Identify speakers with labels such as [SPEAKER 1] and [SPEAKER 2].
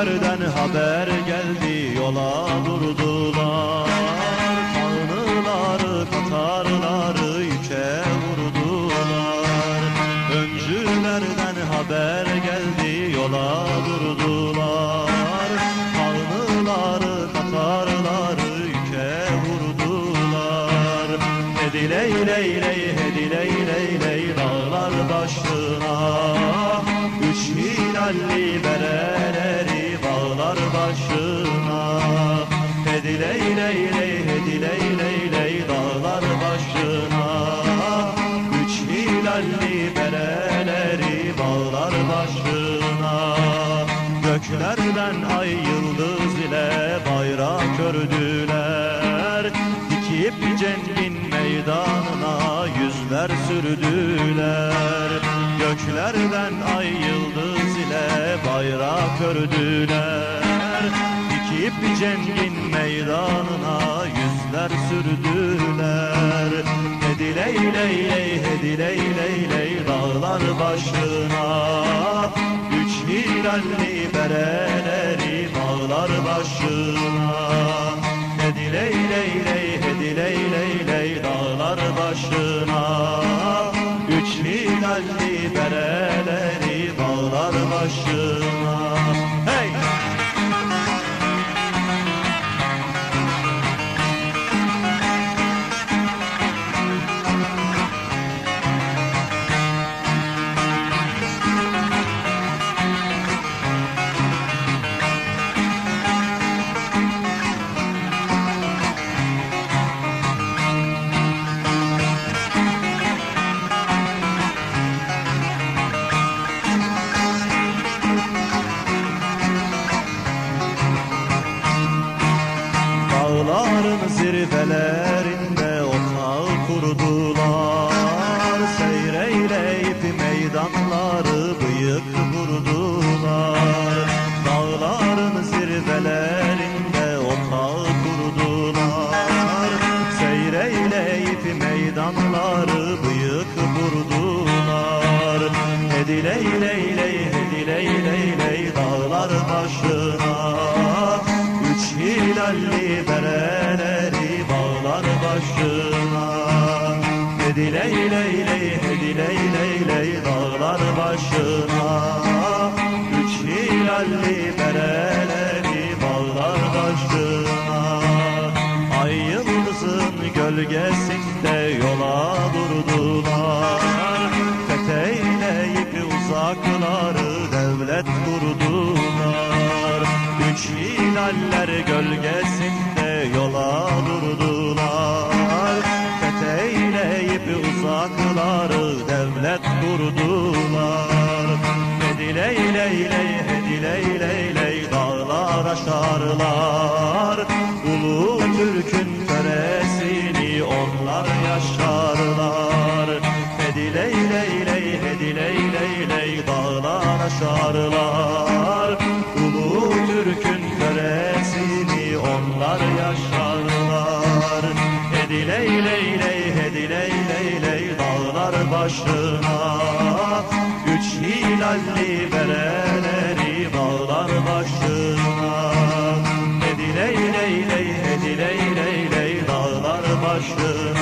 [SPEAKER 1] Göklerden haber geldi, yola durdular. Tanrıları, Katarları yüke vurdular. Öncülerden haber geldi, yola durdular. Tanrıları, Katarları yüke vurdular. Hedi ley ley ley, hedi ley ley ley, dağlar başına. Üç hilalli bereleri bağlar başına. Hedi ley ley ley, hedi ley ley ley, dağlar başına. Üç hilalli bereleri bağlar başına. Göklerden ay yıldız ile bayrak ördüler. Dikip cengin meydanına yüzler sürdüler. Göklerden ay yıldız ile bayrak ördüler. Dikip cengin meydanına yüzler sürdüler. Hedi ley ley ley, hedi ley ley ley, dağlar başına. Üç hilalli bereleri bağlar başına. Hedi ley ley ley, hedi ley ley ley, dağlar başına. Üç hilalli bereleri bağlar başına. Hey! Dağların zirvelerinde otağı kurdular. Seyreyleyip meydanları bıyık vurdular. Dağların zirvelerinde otağı kurdular. Seyreyleyip meydanları bıyık vurdular. Hedi ley ley ley, hedi ley ley ley, dağlar başına. Üç hilalli bereleri bağlar başına. Hedi ley ley ley, hedi ley ley ley, dağlar başına. Üç hilalli bereleri bağlar başına. Ay yıldızın gölgesinde yola durdular. Fetheyleyip uzakları devlet kurdular. Üç hilaller gölgesinde yola durdular. Fetheyleyip uzakları devlet kurdular. Hedi ley ley ley, hedi ley ley ley, dağlar aşarlar. Ulu Türk'ün töresini onlar yaşarlar. Hedi ley ley ley, hedi ley ley ley, dağlar aşarlar. Ulu Türk'ün töresini onlar yaşarlar. Hedi ley ley ley, hedi ley ley ley, dağlar başına. Üç hilalli bereleri bağlar başına. Hedi ley ley ley, hedi ley ley ley, dağlar başına.